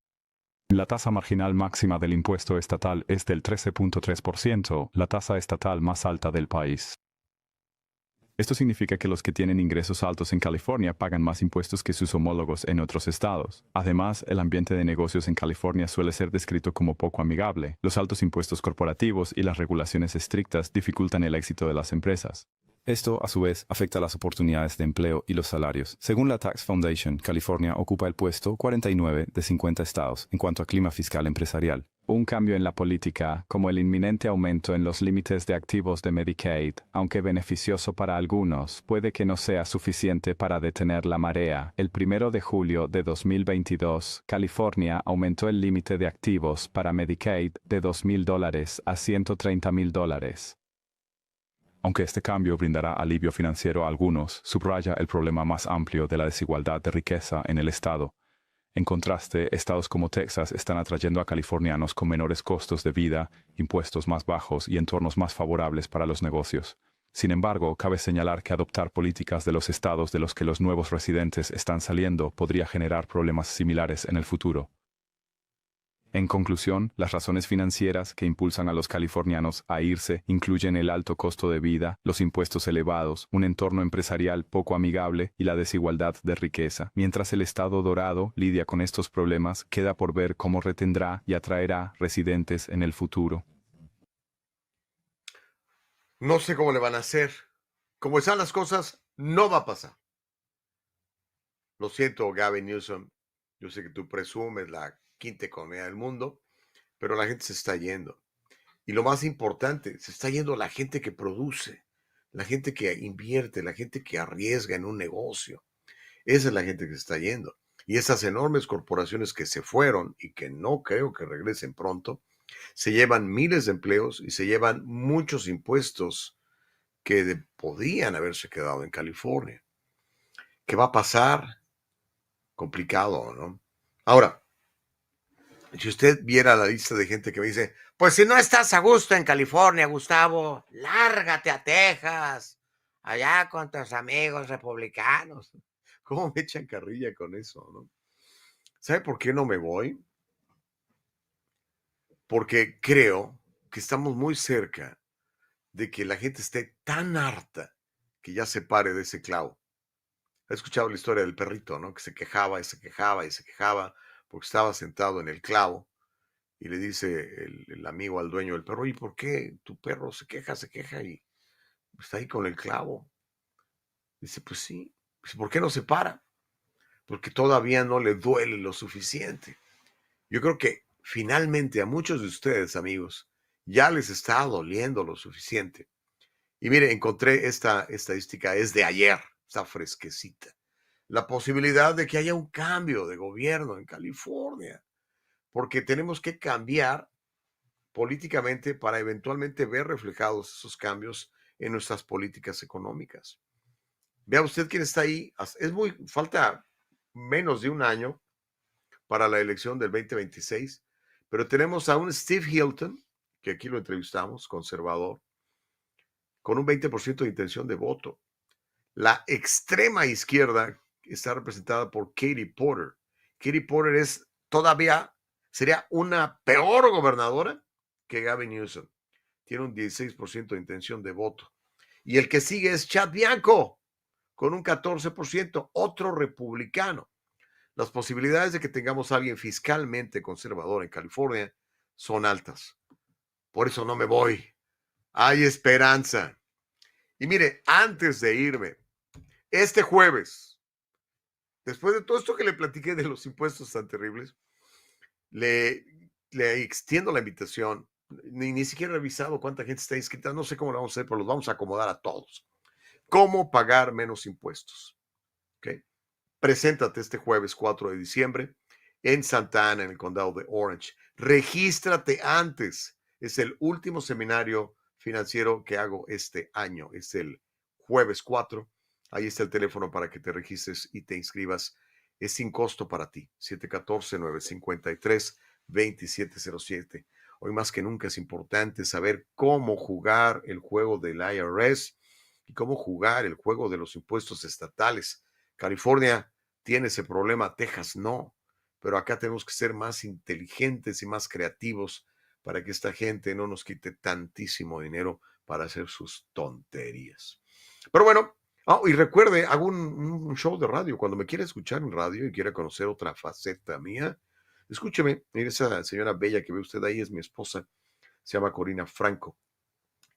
La tasa marginal máxima del impuesto estatal es del 13.3%, la tasa estatal más alta del país. Esto significa que los que tienen ingresos altos en California pagan más impuestos que sus homólogos en otros estados. Además, el ambiente de negocios en California suele ser descrito como poco amigable. Los altos impuestos corporativos y las regulaciones estrictas dificultan el éxito de las empresas. Esto, a su vez, afecta las oportunidades de empleo y los salarios. Según la Tax Foundation, California ocupa el puesto 49 de 50 estados en cuanto a clima fiscal empresarial. Un cambio en la política, como el inminente aumento en los límites de activos de Medicaid, aunque beneficioso para algunos, puede que no sea suficiente para detener la marea. El 1 de julio de 2022, California aumentó el límite de activos para Medicaid de $2,000 a $130,000. Aunque este cambio brindará alivio financiero a algunos, subraya el problema más amplio de la desigualdad de riqueza en el estado. En contraste, estados como Texas están atrayendo a californianos con menores costos de vida, impuestos más bajos y entornos más favorables para los negocios. Sin embargo, cabe señalar que adoptar políticas de los estados de los que los nuevos residentes están saliendo podría generar problemas similares en el futuro. En conclusión, las razones financieras que impulsan a los californianos a irse incluyen el alto costo de vida, los impuestos elevados, un entorno empresarial poco amigable y la desigualdad de riqueza. Mientras el estado dorado lidia con estos problemas, queda por ver cómo retendrá y atraerá residentes en el futuro. No sé cómo le van a hacer. Como están las cosas, no va a pasar. Lo siento, Gavin Newsom. Yo sé que tú presumes la quinta economía del mundo, pero la gente se está yendo. Y lo más importante, se está yendo la gente que produce, la gente que invierte, la gente que arriesga en un negocio. Esa es la gente que se está yendo. Y esas enormes corporaciones que se fueron y que no creo que regresen pronto, se llevan miles de empleos y se llevan muchos impuestos que podrían haberse quedado en California. ¿Qué va a pasar? Complicado, ¿no? Ahora, si usted viera la lista de gente que me dice, pues si no estás a gusto en California, Gustavo, lárgate a Texas, allá con tus amigos republicanos. ¿Cómo me echan carrilla con eso, no? ¿Sabe por qué no me voy? Porque creo que estamos muy cerca de que la gente esté tan harta que ya se pare de ese clavo. He escuchado la historia del perrito, ¿no? Que se quejaba y se quejaba y se quejaba porque estaba sentado en el clavo y le dice el amigo al dueño del perro, ¿y por qué tu perro se queja y está ahí con el clavo? Dice, pues sí. Dice, ¿por qué no se para? Porque todavía no le duele lo suficiente. Yo creo que finalmente a muchos de ustedes, amigos, ya les está doliendo lo suficiente. Y mire, encontré esta estadística, es de ayer, está fresquecita. La posibilidad de que haya un cambio de gobierno en California, porque tenemos que cambiar políticamente para eventualmente ver reflejados esos cambios en nuestras políticas económicas. Vea usted quién está ahí. Falta menos de un año para la elección del 2026, pero tenemos a un Steve Hilton, que aquí lo entrevistamos, conservador, con un 20% de intención de voto. La extrema izquierda está representada por Katie Porter. Katie Porter sería una peor gobernadora que Gavin Newsom. Tiene un 16% de intención de voto. Y el que sigue es Chad Bianco, con un 14%, otro republicano. Las posibilidades de que tengamos a alguien fiscalmente conservador en California son altas. Por eso no me voy. Hay esperanza. Y mire, antes de irme, este jueves, después de todo esto que le platiqué de los impuestos tan terribles, le extiendo la invitación. Ni siquiera he revisado cuánta gente está inscrita. No sé cómo lo vamos a hacer, pero los vamos a acomodar a todos. ¿Cómo pagar menos impuestos? ¿Okay? Preséntate este jueves 4 de diciembre en Santa Ana, en el condado de Orange. Regístrate antes. Es el último seminario financiero que hago este año. Es el jueves 4. Ahí está el teléfono para que te registres y te inscribas. Es sin costo para ti. 714-953-2707. Hoy más que nunca es importante saber cómo jugar el juego del IRS y cómo jugar el juego de los impuestos estatales. California tiene ese problema, Texas no, pero acá tenemos que ser más inteligentes y más creativos para que esta gente no nos quite tantísimo dinero para hacer sus tonterías. Pero bueno, y recuerde, hago un show de radio. Cuando me quiera escuchar en radio y quiera conocer otra faceta mía, escúcheme. Mire, esa señora bella que ve usted ahí es mi esposa, se llama Corina Franco.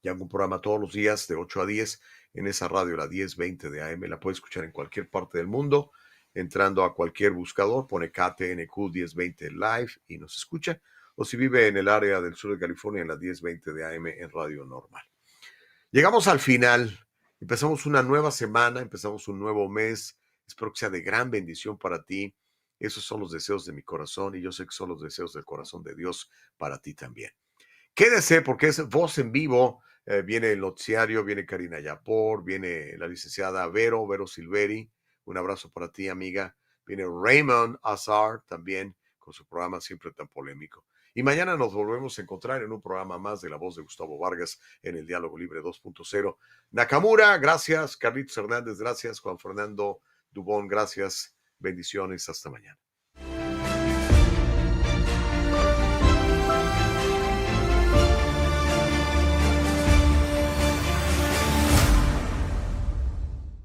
Y hago un programa todos los días de 8 a 10 en esa radio, la 1020 de AM. La puede escuchar en cualquier parte del mundo, entrando a cualquier buscador, pone KTNQ 1020 Live y nos escucha. O si vive en el área del sur de California, en la 1020 de AM en radio normal. Llegamos al final. Empezamos una nueva semana, empezamos un nuevo mes. Espero que sea de gran bendición para ti. Esos son los deseos de mi corazón y yo sé que son los deseos del corazón de Dios para ti también. Quédese porque es Voz en Vivo. Viene el noticiario, viene Karina Yapor, viene la licenciada Vero Silveri. Un abrazo para ti, amiga. Viene Raymond Azar también con su programa siempre tan polémico. Y mañana nos volvemos a encontrar en un programa más de La Voz de Gustavo Vargas en el Diálogo Libre 2.0. Nakamura, gracias. Carlitos Hernández, gracias. Juan Fernando Dubón, gracias. Bendiciones. Hasta mañana.